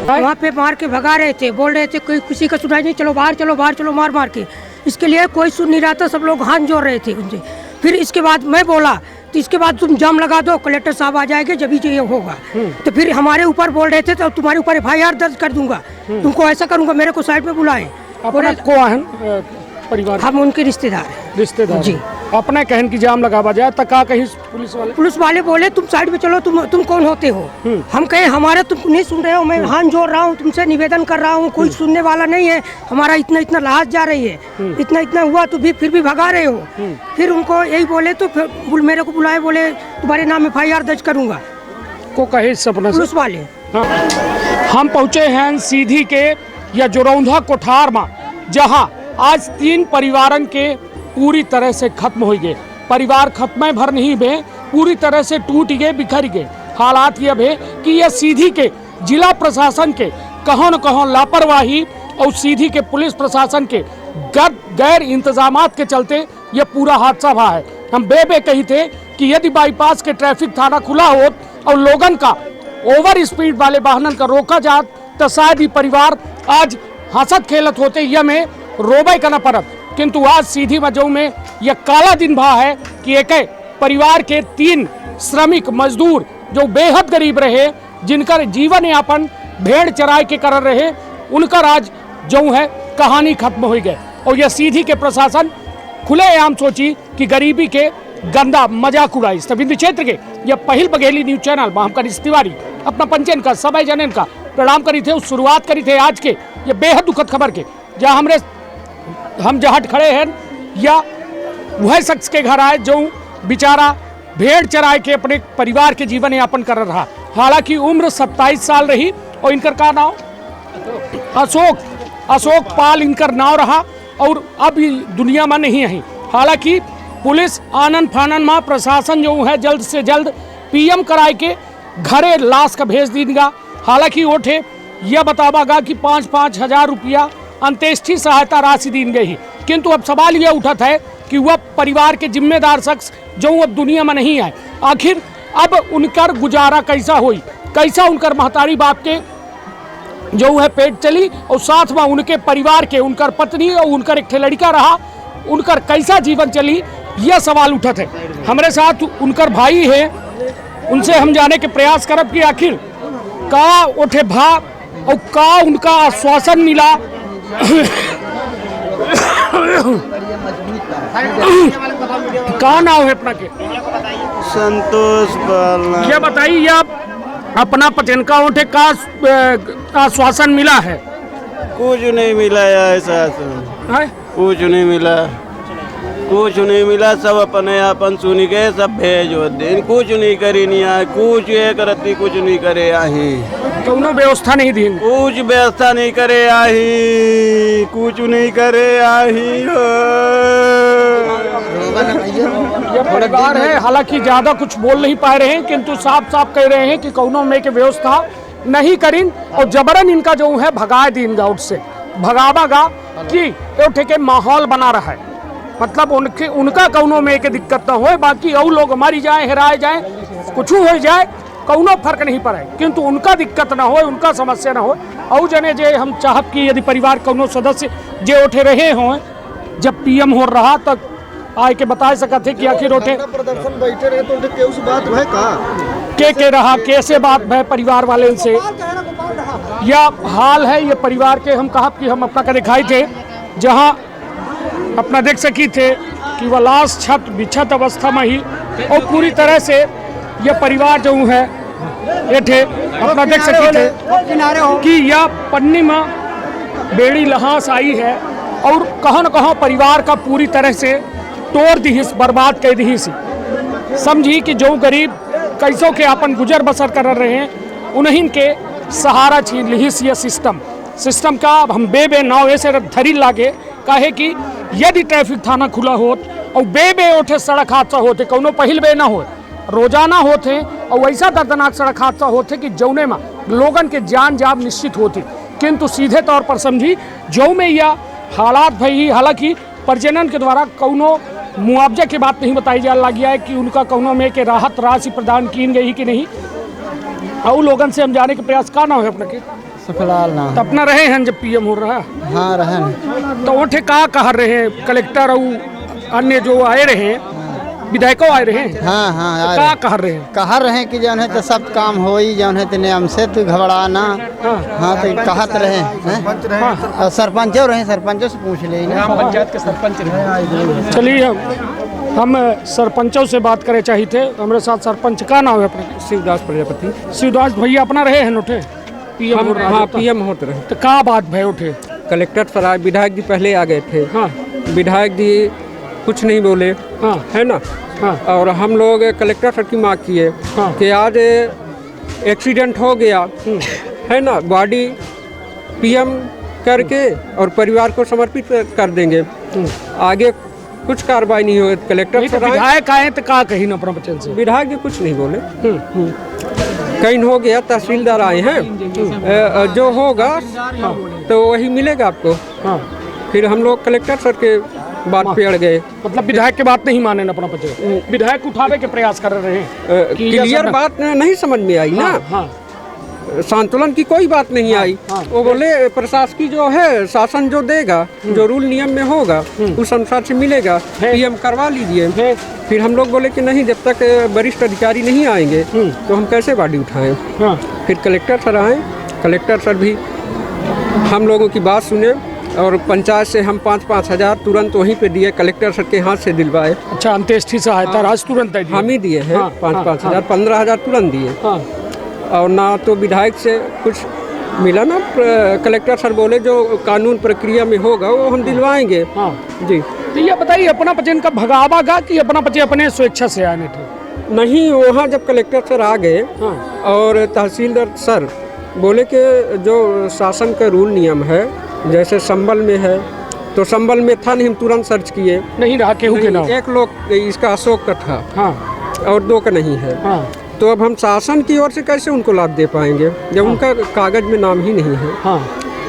वहाँ पे मार के भगा रहे थे, बोल रहे थे कोई किसी का सुनाई नहीं, चलो बाहर चलो बाहर चलो, मार मार के। इसके लिए कोई सुन नहीं रहा था, सब लोग हाथ जोड़ रहे थे उनसे। फिर इसके बाद मैं बोला तो इसके बाद तुम जाम लगा दो, कलेक्टर साहब आ जाएंगे जब ही ये होगा। तो फिर हमारे ऊपर बोल रहे थे तो तुम्हारे ऊपर FIR दर्ज कर दूंगा, तुमको ऐसा करूंगा, मेरे को साइड में बुलाए। परिवार हम उनके रिश्तेदार जी। अपना कहन की जाम लगा जाए तो का कहीं पुलिस वाले बोले तुम साइड में चलो, तुम कौन होते हो? हम कहे हमारा तुम नहीं सुन रहे हो, मैं हाथ जोड़ रहा हूँ, तुमसे निवेदन कर रहा हूँ, कोई सुनने वाला नहीं है, हमारा इतना इतना लाश जा रही है, इतना इतना हुआ तो भी फिर भी भगा रहे हो। फिर उनको यही बोले तो फिर मेरे को बुलाए, बोले तुम्हारे नाम FIR दर्ज करूंगा। को कहे सपना पुलिस वाले। हम पहुँचे हैं सीधी के या जोरौंधा कोठार में, जहाँ आज 3 परिवारन के पूरी तरह से खत्म हो गए। परिवार खत्म भर नहीं भे, पूरी तरह से टूट गए, बिखर गए। हालात यह है कि यह सीधी के जिला प्रशासन के कहों न कहों लापरवाही और सीधी के पुलिस प्रशासन के गैर इंतजामात के चलते यह पूरा हादसा हुआ है। हम बे कही थे कि यदि बाईपास के ट्रैफिक थाना खुला हो और लोगन का ओवर स्पीड वाले वाहनन का रोका जात तो शायद ही परिवार आज हंसत खेलत होते, यह में रोबे का न पड़त। किंतु आज सीधी मजऊ में यह काला दिन भा है कि एक परिवार के 3 श्रमिक मजदूर जो बेहद गरीब रहे, जिनका जीवन यापन भेड़ चराई के कर रहे, उनका आज जो है कहानी खत्म हो गए। और यह सीधी के प्रशासन खुलेआम सोची कि गरीबी के गंदा मजाक उड़ाई। विंध्य क्षेत्र के यह पहिल बघेली न्यूज चैनल में हम तिवारी अपना पंचन का सबै जनन का प्रणाम करी थे। शुरुआत करी थे आज के ये बेहद दुखद खबर के, जहाँ हम जहाँ खड़े हैं या वह शख्स के घर आए जो बेचारा भेड़ चराए के अपने परिवार के जीवन यापन कर रहा। हालांकि उम्र 27 साल रही और इनकर का नाम अशोक पाल इनकर नाम रहा और अब दुनिया में नहीं है। हालांकि पुलिस आनंद फानन में प्रशासन जो है जल्द से जल्द PM कराए के घरे लाश का भेज देगा। हालांकि ओठे यह बतावागा कि 5-5 हजार रुपया अंत्येष्टि सहायता राशि दी गई, किंतु अब सवाल यह उठत है कि वह परिवार के जिम्मेदार शख्स जो अब दुनिया में नहीं है, आखिर अब उनकर गुजारा कैसा हुई, कैसा उनकर महतारी बाप के जो है पेट चली और साथ में उनके परिवार के उनकर पत्नी और उनकर एक लड़का रहा, उनकर कैसा जीवन चली, यह सवाल उठत है। हमारे साथ उनकर भाई है, उनसे हम जाने के प्रयास करब कि आखिर का उठे भा और का उनका आश्वासन मिला। का नाम है अपना के? संतोष पालना। ये बताइए आप अपना पचनका उठे का आश्वासन मिला है? कुछ नहीं मिला ऐसा, कुछ नहीं मिला, कुछ नहीं मिला। सब अपने अपन सुन के सब भेजो दिन, कुछ नहीं करी नहीं आए, कुछ ये करती कुछ नहीं करे आही, कौनो व्यवस्था नहीं दी, कुछ व्यवस्था नहीं करे आही, कुछ नहीं करे आही। ये परिवार है, हालांकि ज्यादा कुछ बोल नहीं पा रहे हैं, किंतु साफ साफ कह रहे हैं कि कौनो में के व्यवस्था नहीं करीन और जबरन इनका जो है भगाए दिन गाउट से भगावागा कि उठे के माहौल बना रहा है। मतलब उनका कौनो में के दिक्कत ना हो, बाकी और लोग मरी जाए, हेराए जाए, कुछ हो जाए, कौनो फर्क नहीं पड़े, किंतु उनका दिक्कत ना हो, उनका समस्या ना हो। और जने जे हम चाहत कि यदि परिवार कौनो सदस्य जे उठे रहे हों जब PM हो रहा तक आए के बता सकते कि आखिर उठे प्रदर्शन बैठे रहे तो उस बात है के रहा, कैसे बात है परिवार वाले से। यह हाल है ये परिवार के। हम कहा कि हम अपना का दिखाई थे, जहाँ अपना देख सकी थे कि वह लाश छत बिछत अवस्था में ही और पूरी तरह से यह परिवार जो है ये थे अपना देख सकी थे कि यह पन्नी में बेड़ी लहास आई है और कहाँ न कहाँ परिवार का पूरी तरह से तोड़ दी, बर्बाद कर दी सी। समझी कि जो गरीब कैसों के अपन गुजर बसर कर रहे हैं उन्हीं के सहारा छीन ली यह सिस्टम का हम बे नाव ऐसे धरी लागे। काहे कि यदि ट्रैफिक थाना खुला होत और बे उठे सड़क हादसा होते, कौनो पहिल बे ना हो, रोजाना होते और वैसा दर्दनाक सड़क हादसा होते कि जौने में लोगन के जान जाब निश्चित होती, किंतु सीधे तौर पर समझी जो में यह हालात भई। हालांकि प्रजनन के द्वारा कौनो मुआवजे की बात नहीं बताई जा लगी है कि उनका कौनो में के राहत राशि प्रदान की गई कि नहीं। और लोगन से हम जाने के प्रयास का ना हो अपने के फिलहाल ना। तो अपना रहे हैं जब पीएम हो रहा? हाँ रहे। तो ओठे का कह रहे हैं कलेक्टर और अन्य जो आए रहे विधायकों आए रहे? हाँ हाँ का कह रहे हैं? कह रहे हैं कि जौन है तो सब काम हो ही जौन है तो नियम से तो घबराना। हाँ तो कहत रहे हैं। और सरपंचों रहे, सरपंचों से पूछ ले ना। पंचायत के सरपंच रहे। चलिए हम सरपंचों से बात करे चाहिए थे। हमारे साथ सरपंच का नाम है अपना? शिवदास प्रजापति। शिवदास भैया अपना रहे हैं उठे पीएम हो रहा? हाँ पीएम होते रहे। तो का बात भाई उठे? कलेक्टर सर आए, विधायक जी पहले आ गए थे। हाँ विधायक जी कुछ नहीं बोले। हाँ है ना। हाँ और हम लोग कलेक्टर सर की मांग किए हाँ। कि आज एक्सीडेंट हो गया है ना, बॉडी पीएम करके और परिवार को समर्पित कर देंगे। आगे कुछ कार्रवाई नहीं हो। कलेक्टर सर विधायक आए तो का कहीं न प्रवचन से? विधायक जी कुछ नहीं बोले। कहीं हो गया, तहसीलदार आए हैं, जो होगा तो वही मिलेगा आपको। हाँ फिर हम लोग कलेक्टर सर के बात पे अड़ गए। मतलब विधायक के बात नहीं माने न अपना पचे, विधायक उठावे के प्रयास कर रहे हैं। क्लियर बात नहीं समझ में आई ना। हाँ संतुलन की कोई बात नहीं आई। वो बोले प्रशासकीय जो है शासन जो देगा, जो रूल नियम में होगा उस अनुसार से मिलेगा, पीएम करवा लीजिए। फिर हम लोग बोले कि नहीं, जब तक वरिष्ठ अधिकारी नहीं आएंगे तो हम कैसे बॉडी उठाएं। फिर कलेक्टर सर आए, कलेक्टर सर भी हम लोगों की बात सुने और पंचायत से हम 5-5 हज़ार तुरंत वहीं पे दिए, कलेक्टर सर के हाथ से दिलवाए। अच्छा, अंत्येष्टि सहायता राशि तुरंत हम ही दिए हैं। 5-5 हज़ार, 15 हज़ार तुरंत दिए। और ना तो विधायक से कुछ मिला ना। कलेक्टर सर बोले जो कानून प्रक्रिया में होगा वो हम दिलवाएंगे। जी। तो ये बताइए, अपना बच्चे इनका भगावा गा कि अपना बच्चे अपने स्वेच्छा से आने थे? नहीं, वहाँ जब कलेक्टर सर आ गए और तहसीलदार सर बोले कि जो शासन का रूल नियम है, जैसे संबल में है तो संबल में था नहीं, हम तुरंत सर्च किए, नहीं रहा केहू के नाम। एक लोग इसका अशोक का था। हाँ। और 2 का नहीं है। हाँ। तो अब हम शासन की ओर से कैसे उनको लाभ दे पाएंगे जब उनका कागज में नाम ही नहीं है। हाँ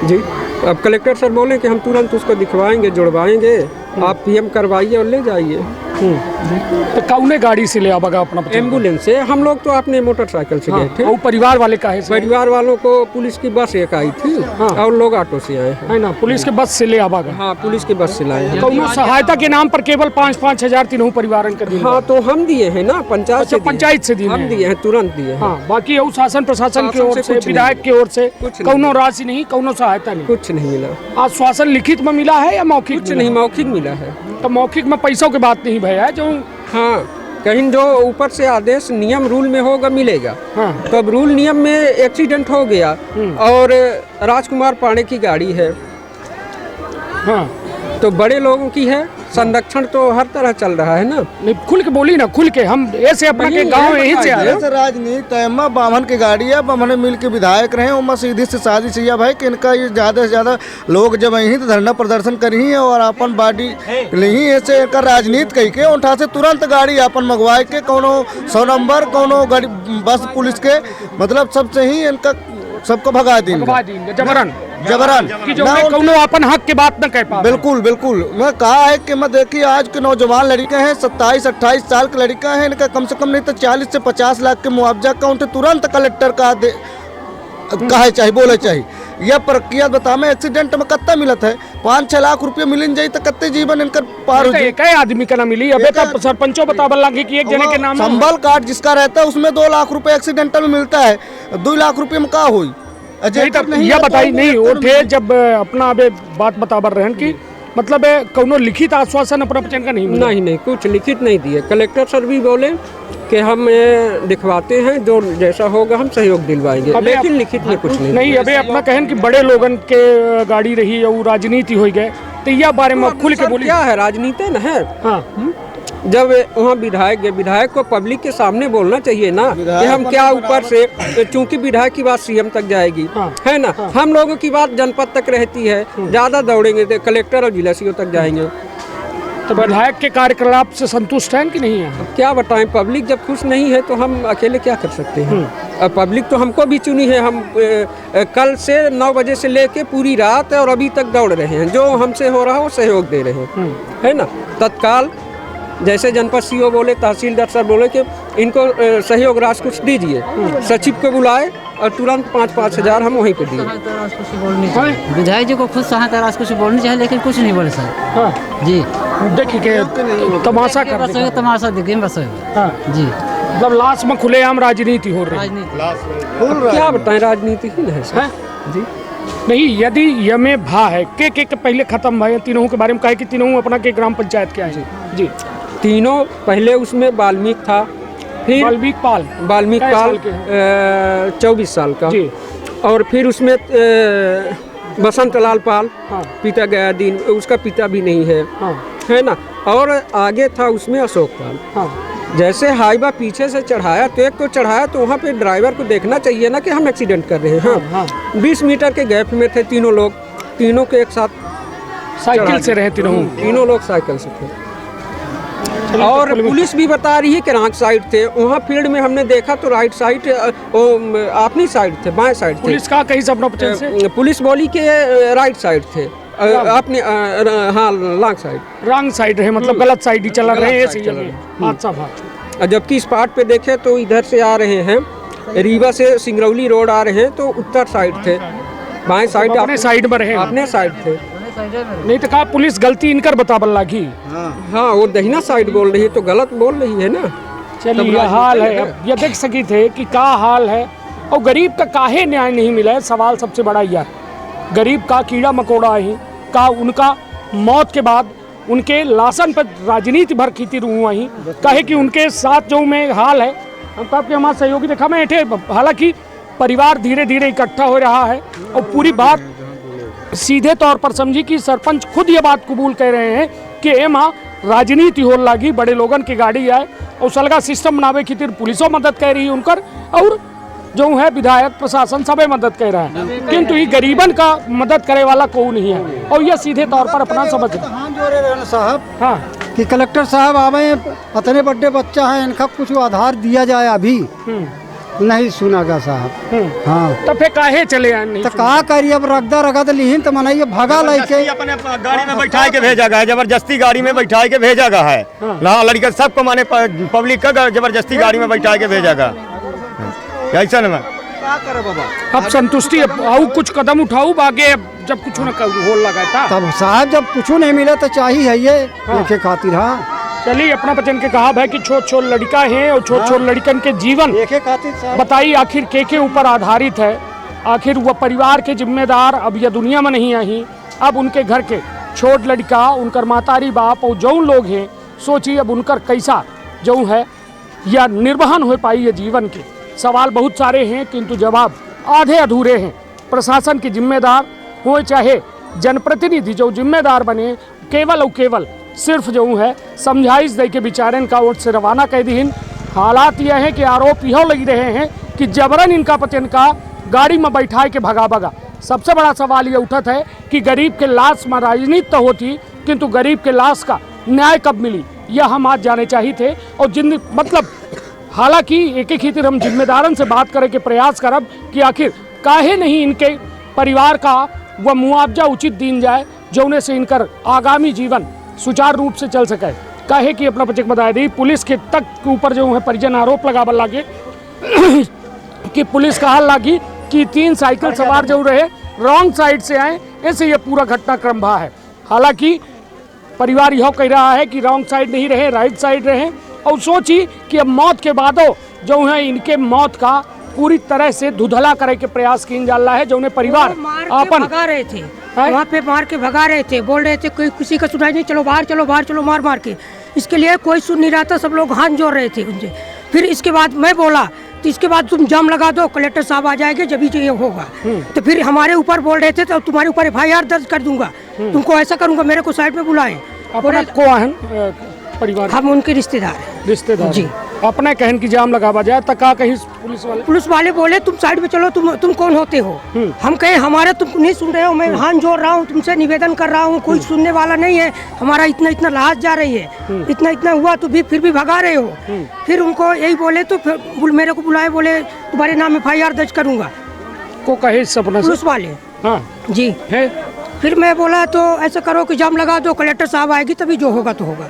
जी। अब कलेक्टर सर बोले कि हम तुरंत उसको दिखवाएंगे, जुड़वाएंगे, आप पीएम करवाइए और ले जाइए। तो कौने गाड़ी से ले आवागा अपना? एम्बुलेंस से। हम लोग तो अपने मोटरसाइकिल से गए थे। और परिवार वाले का है? परिवार वालों को पुलिस की बस एक आई थी और लोग ऑटो से आए हैं। है ना, पुलिस के बस से ले आवागा? हाँ, पुलिस की बस से लाए हैं। कौनो सहायता के नाम पर केवल 5-5 हज़ार तीनों परिवार कर दिए? हाँ, तो हम दिए हैं ना, पंचायत से। पंचायत से दिए? हम दिए हैं, तुरंत दिए हैं। हाँ, बाकी और शासन प्रशासन की ओर से, विधायक की ओर से कौनो राशि नहीं, कौनो सहायता नहीं? कुछ नहीं मिला। आश्वासन लिखित में मिला है या मौखिक? कुछ नहीं, मौखिक मिला है। तो मौखिक में पैसों की बात नहीं भैया जो? हाँ, कहीं जो ऊपर से आदेश नियम रूल में होगा मिलेगा। हाँ। तो अब रूल नियम में एक्सीडेंट हो गया और राजकुमार पांडे की गाड़ी है। हाँ। तो बड़े लोगों की है, संरक्षण तो हर तरह चल रहा है ना। नहीं, खुल के बोली ना, खुल के। हम ऐसे अपना के गांव यहीं से आए। राजनीति तयमा बामन की गाड़ी है, बामन मिल के विधायक रहे, उमा सीधी से साजिश है भाई कि इनका ये ज़्यादा से ज़्यादा लोग जब यहीं तो धरना प्रदर्शन करी है और अपन बाडी नहीं ऐसे एक राजनीति कही के उठा से तुरंत गाड़ी अपन मंगवाए के कोनो 100 नंबर कोनो गाड़ी बस पुलिस के मतलब सबसे ही इनका सबको भगा देंगे जबरन कि जो कौनो अपन हक के बात न कह पा। बिल्कुल बिल्कुल। मैं कहा है कि मैं देखिए आज के नौजवान लड़के हैं, 27-28 साल के लड़का है, इनका कम से कम नहीं तो 40 से 50 लाख के मुआवजा का उनसे तुरंत कलेक्टर का कहे चाहिए, बोले चाहिए। यह प्रक्रिया बता में एक्सीडेंट में कितना मिलत है? 5-6 लाख रुपये मिल जाये तो कितने जीवन इनकर पार हो जाए। कई आदमी का ना मिली? अबे तो सरपंचों बतावल लगे कि एक जने के नाम संबल कार्ड जिसका रहता है उसमें 2 लाख रुपए एक्सीडेंटल में मिलता है, 2 लाख रुपए में का हुई? यह बताई नहीं उठे जब अपना अबे बात बतावर रहन की मतलब कौनो लिखित आश्वासन अपना बच्चन का नहीं मिला? नहीं, कुछ लिखित नहीं दिए। कलेक्टर सर भी बोले कि हम दिखवाते हैं, जो जैसा होगा हम सहयोग दिलवाएंगे, लेकिन लिखित में कुछ नहीं। अबे अपना कहन कि बड़े लोगन के गाड़ी रही और राजनीति हो गए, तो यह बारे में खुल के बोली। क्या है, राजनीति न है। हाँ। जब वहाँ विधायक को पब्लिक के सामने बोलना चाहिए ना कि हम क्या ऊपर से, चूंकि विधायक की बात सीएम तक जाएगी। हाँ। है ना। हाँ। हम लोगों की बात जनपद तक रहती है, ज्यादा दौड़ेंगे तो कलेक्टर और जिला सीओ तक जाएंगे। तो विधायक के कार्यकलाप से संतुष्ट हैं कि नहीं है? अब क्या बताएं, पब्लिक जब खुश नहीं है तो हम अकेले क्या कर सकते हैं। अब पब्लिक तो हमको भी चुनी है। हम कल से 9 बजे से लेके पूरी रात और अभी तक दौड़ रहे हैं, जो हमसे हो रहा है वो सहयोग दे रहे हैं। है ना। तत्काल जैसे जनपद सीओ बोले, तहसीलदार सर बोले कि इनको सहयोग राशि कुछ दीजिए, सचिव को बुलाए और तुरंत 5-5 हज़ार हम वहीं पे दिए। विधायक जी को खुद सहायता राशि कुछ बोलनी चाहिए, लेकिन कुछ नहीं बोले सर। हाँ जी देखिए तमाशा कर बस दिया। तमाशा देखिए बस हाँ जी। मतलब लास्ट में खुलेआम राजनीति हो रही है। क्या बताएं, राजनीति ही है सर। हैं? जी नहीं यदि यमे भा है के पहले खत्म भाई तीनों के बारे में कहे कि तीनों अपना के ग्राम पंचायत क्या है जी। तीनों पहले उसमें वाल्मीकि था, फिर वाल्मीकि पाल वाल्मीकि कै पाल साल के हैं? 24 साल का जी। और फिर उसमें बसंत लाल पाल हाँ। पिता गया दिन, उसका पिता भी नहीं है, हाँ है ना। और आगे था उसमें अशोक पाल। हाँ जैसे हाईवा पीछे से चढ़ाया तो एक को चढ़ाया तो वहाँ पे ड्राइवर को देखना चाहिए ना कि हम एक्सीडेंट कर रहे हैं। हाँ, हाँ। 20 मीटर के गैप में थे तीनों लोग, तीनों के एक साथ साइकिल से रहे तीनों लोग साइकिल से थे। और पुलिस भी बता रही है कि रॉन्ग साइड थे। वहाँ फील्ड में हमने देखा तो राइट साइड अपनी साइड थे, बाएं साइड थे। पुलिस का कहीं सब अपने से पुलिस बोली के राइट साइड थे, अपने हाँ लॉन्ग साइड। रॉन्ग साइड है मतलब गलत साइड ही चला रहे हैं। अच्छा और जबकि स्पॉट पे देखे तो इधर से आ रहे हैं, रीवा से सिंगरौली रोड आ रहे हैं तो उत्तर साइड थे, बाएं साइड अपने साइड में रहे अपने साइड थे। नहीं तो कहा पुलिस गलती इनकर बताबल लगी। हाँ वो दहिना साइड बोल रही है तो गलत बोल रही है ना। चलिए यह हाल है। अब ये देख सकी थे कि क्या हाल है और गरीब का काहे न्याय नहीं मिला है। सवाल सबसे बड़ा यह गरीब का कीड़ा मकोड़ा ही का उनका मौत के बाद उनके लाशन पर राजनीति भर खींची हुआ ही कहे कि उनके साथ जो में हाल है हम आपके हमारे सहयोगी देखा मैं ऐठे। हालांकि परिवार धीरे धीरे इकट्ठा हो रहा है और पूरी बात सीधे तौर पर समझी कि सरपंच खुद ये बात कबूल कह रहे हैं कि एमा राजनीति हो लगी, बड़े लोगन की गाड़ी आए और सलगा सिस्टम बनावे की तीर पुलिसों मदद कर रही है उनकर और जो है विधायक प्रशासन सबे मदद कर रहा है, किंतु ये गरीबन का मदद करे वाला कोई नहीं है और ये सीधे तौर पर अपना समझ साहब हाँ कि कलेक्टर साहब आवे, इतने बड़े बच्चा है इनका कुछ आधार दिया जाए, अभी नहीं सुनागा साहब। हाँ तो फिर काहे चले आए नहीं तो कहा करिए, अब रगदा लिहिन तो मनाइए भगा लेके अपने गाड़ी में बैठा के भेजा गया है, जबरदस्ती गाड़ी में बैठा के भेजा गया है। हाँ लड़का सबको माने पब्लिक का जबरदस्ती गाड़ी में बैठा के भेजा गया ऐसा ना। अब संतुष्टि आओ कुछ कदम उठाऊ बागे जब कुछ न हो लगा था तब साहब जब कुछ नहीं मिला तो चाहिए है ये देखे खातिर। हाँ चलिए अपना बचन के कहा है कि छोट छोट लड़का है और छोट छोट लड़कन के जीवन देखे खातिर बताइए आखिर के ऊपर आधारित है। आखिर वह परिवार के जिम्मेदार अब यह दुनिया में नहीं आई, अब उनके घर के छोट लड़का उनकर मातारी बाप और जो लोग हैं सोचिए अब उनकर कैसा जो है या निर्वहन हो पाई है जीवन के। सवाल बहुत सारे हैं किंतु जवाब आधे अधूरे हैं। प्रशासन के जिम्मेदार हो चाहे जनप्रतिनिधि जो जिम्मेदार बने केवल और केवल सिर्फ जो है समझाइश दे के विचारन का वोट से रवाना कर दीन। हालात यह है कि आरोप यह लग रहे हैं कि जबरन इनका पचन का गाड़ी में बैठाए के भगा। सबसे बड़ा सवाल ये उठत है कि गरीब के लाश में राजनीति तो होती किंतु गरीब के लाश का न्याय कब मिली यह हम आज जाने चाहिए थे। और जिन मतलब हालांकि एक ही तीर हम जिम्मेदारन से बात करे के प्रयास करब कि आखिर काहे नहीं इनके परिवार का वह मुआवजा उचित दीन जाए जौने से इनकर आगामी जीवन सुचारू रूप से चल सके। काहे कि अपना बच्चे बता दी पुलिस के तक के ऊपर जो है परिजन आरोप लगावल लागे कि पुलिस कहा लागी कि 3 साइकिल सवार जो रहे रॉन्ग साइड से आए, ऐसे ये पूरा घटनाक्रम भा है। हालांकि परिवार यह कह रहा है कि रॉन्ग साइड नहीं रहे, राइट साइड रहे और सोची कि अब मौत के बादो जो है इनके मौत का पूरी तरह से धुधला करे के प्रयास की जा रहा है। जो उन्हें परिवार अपन भगा रहे थे, वहाँ पे मार के भगा रहे थे, बोल रहे थे कोई किसी का सुनाई नहीं, चलो बाहर चलो बाहर चलो, मार के। इसके लिए कोई सुन नहीं रहा था, सब लोग हाथ जोड़ रहे थे उनसे। फिर इसके बाद मैं बोला तो इसके बाद तुम जाम लगा दो, कलेक्टर साहब आ जाएंगे जब ही ये होगा। तो फिर हमारे ऊपर बोल रहे थे तो तुम्हारे ऊपर FIR दर्ज कर दूंगा, तुमको ऐसा करूंगा, मेरे को साइड में बुलाएं। अपना को है परिवार हम उनके रिश्तेदार जी अपने कहन की जाम लगावा जाए तक का कहीं पुलिस वाले बोले तुम साइड में चलो, तुम कौन होते हो। हम कहे हमारे तुम नहीं सुन रहे हो, मैं हाथ जोड़ रहा हूँ, तुमसे निवेदन कर रहा हूँ, कोई सुनने वाला नहीं है, हमारा इतना लाश जा रही है, इतना हुआ तो भी फिर भी भगा रहे हो। फिर उनको यही बोले तो फिर मेरे को बुलाए, बोले तुम्हारे नाम FIR दर्ज करूंगा को कहे सपना पुलिस वाले। हाँ जी है। फिर मैं बोला तो ऐसा करो कि जाम लगा दो, कलेक्टर साहब आएगी तभी जो होगा तो होगा।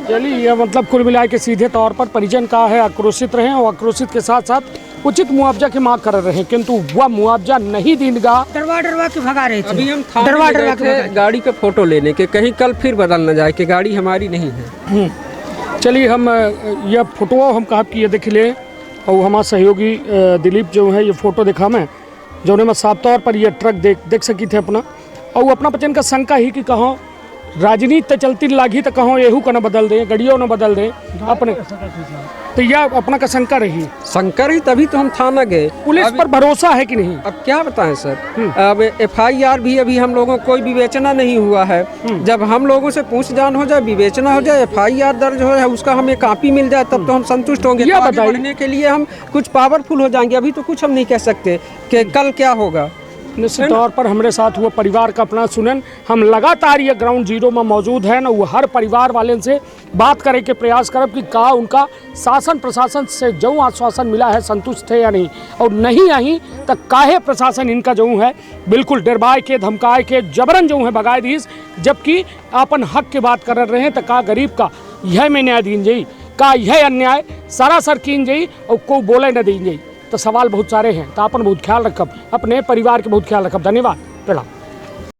चलिए यह मतलब कुल मिला के सीधे तौर पर परिजन का है आक्रोशित रहे और आक्रोशित के साथ साथ उचित मुआवजा की मांग कर रहे हैं, किंतु वह मुआवजा नहीं देगा। डरवा डरवा के भगा रहे थे। अभी हम थाने में गए थे गाड़ी का फोटो लेने के, कहीं कल फिर बदल न जाए कि गाड़ी हमारी नहीं है। चलिए हम यह फोटो हम कहा कि ये देख ले, और हमारा सहयोगी दिलीप जो है ये फोटो देखा मैं, जो मैं साफ तौर पर ये ट्रक देख सकी थे अपना, और अपना बचन का शंका ही कि कहाँ राजनीति चलती लागी तो कहाँ एहू का न बदल दें, गड़ियों न बदल दें अपने, तो यह अपना का शंका रही। शंका रही तभी तो हम थाना गए। पुलिस पर भरोसा है कि नहीं? अब क्या बताएं सर, अब FIR भी अभी हम लोगों को कोई विवेचना नहीं हुआ है। जब हम लोगों से पूछताछ हो जाए, विवेचना हो जाए, FIR दर्ज हो जाए, उसका हमें कॉपी मिल जाए, तब तो हम संतुष्ट होंगे। यह आगे बढ़ने के लिए हम कुछ पावरफुल हो जाएंगे। अभी तो कुछ हम नहीं कह सकते कि कल क्या होगा। निश्चित तौर पर हमारे साथ हुआ परिवार का अपना सुनन, हम लगातार ये ग्राउंड जीरो में मौजूद है ना, वो हर परिवार वाले से बात करे के प्रयास करब कि का उनका शासन प्रशासन से जो आश्वासन मिला है संतुष्ट है या नहीं, और नहीं आई तो काहे प्रशासन इनका जो है बिल्कुल डरवाए के धमकाए के जबरन जो है भगाए दीस, जबकि अपन हक की बात कर रहे हैं तो का गरीब का यह में न्याय दीन जाई, का यह अन्याय सरासर कीन जाई और को बोले न दीन जाई। तो सवाल बहुत सारे हैं, तो अपन बहुत ख्याल रखब, अपने परिवार के बहुत ख्याल रखब। धन्यवाद, प्रणाम।